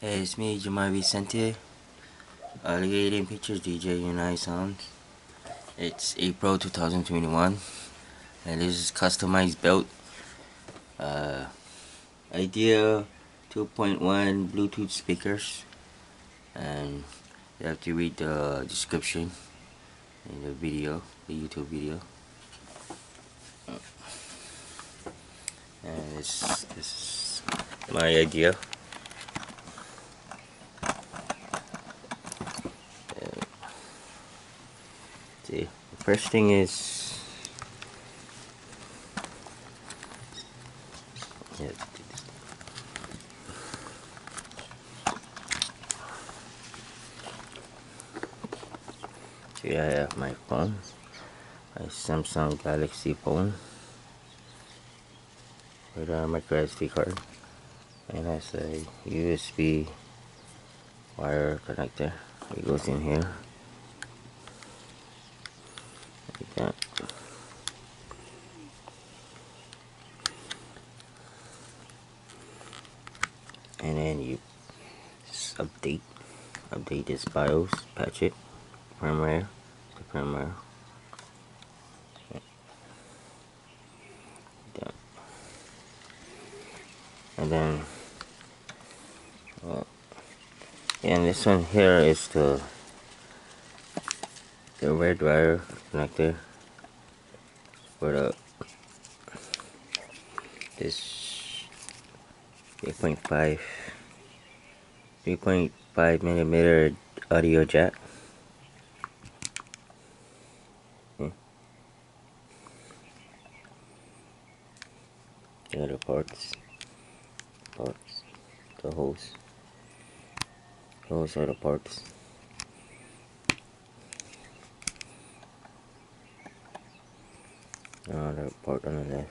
Hey, it's me, Jamal Vicente, Alligating Pictures, DJ Unite Sound. It's April 2021, and this is customized belt. Idea 2.1 Bluetooth speakers, and you have to read the description in the video, the YouTube video. And this is my idea. See, the first thing is I have my phone, my Samsung Galaxy phone with a MicroSD card, and has a USB wire connector. It goes in here like that. And then you just update this BIOS, patch it, firmware, the firmware. And then, and this one here is the red wire connector for this 3.5 millimeter audio jack. The other parts, the holes. Those are the parts. Another part on the left.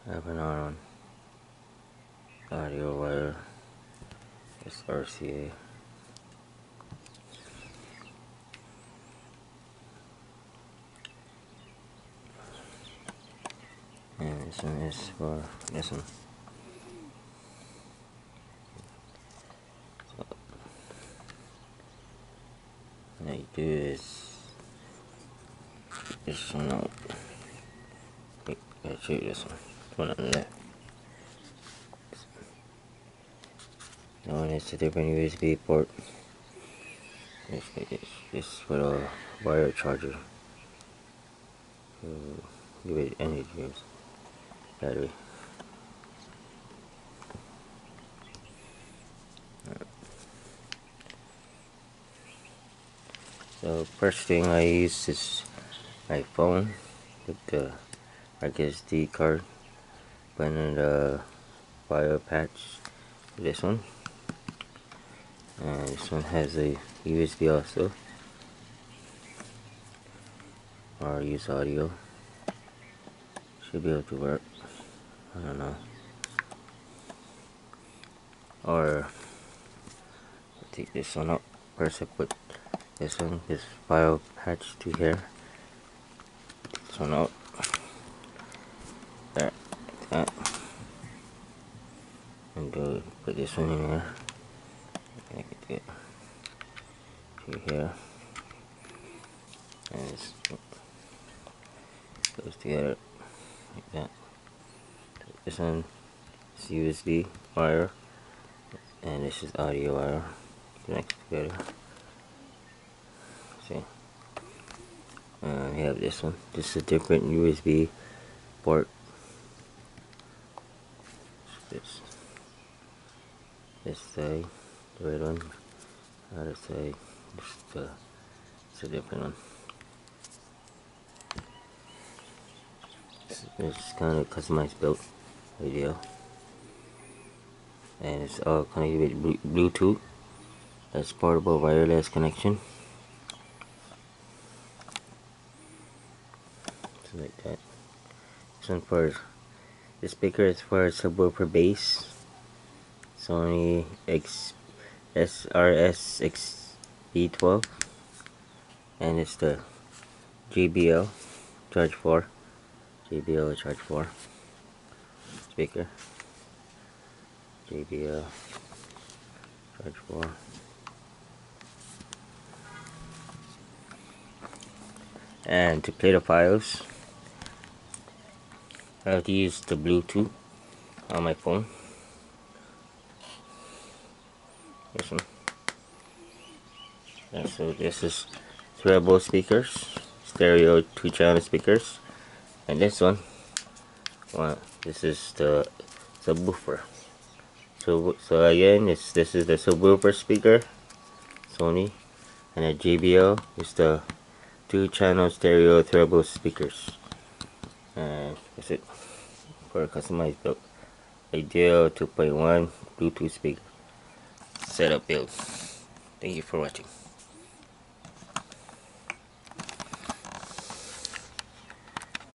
I have another one. Audio wire. It's RCA. And this one is for this one. So, what you do is this one out. Wait, I'll show you this one. One on the left. That one is a different USB port. This for a wire charger. Give it energy use. Battery. So first thing I use is my phone with the MicroSD card. Put in the Firmware Patch. This one. And this one has a USB also. Or use audio. Should be able to work. I don't know. Or take this one up. First I put this file patch to here. Take this one out. There, like that. And put this one in here. Connect it to here. And this goes together like that. So this one is USB wire, and this is audio wire. Connect together. See, we have this one. This is a different USB port. This side, the red one. Other side, it's a different one. This is kind of customized built video, and it's all connected with Bluetooth. That's portable wireless connection. like that. This one for the speaker is for subwoofer bass. Sony SRS-XB12, and it's the JBL Charge 4 speaker. JBL Charge 4. And to play the files, I have to use the Bluetooth on my phone. This one. And so this is Treble speakers, stereo 2-channel speakers, and this one, this is the subwoofer. So again, this is the subwoofer speaker, Sony, and the JBL is the 2-channel stereo treble speakers. And that's it for a customized build. Ideal 2.1 Bluetooth speaker setup build. Thank you for watching.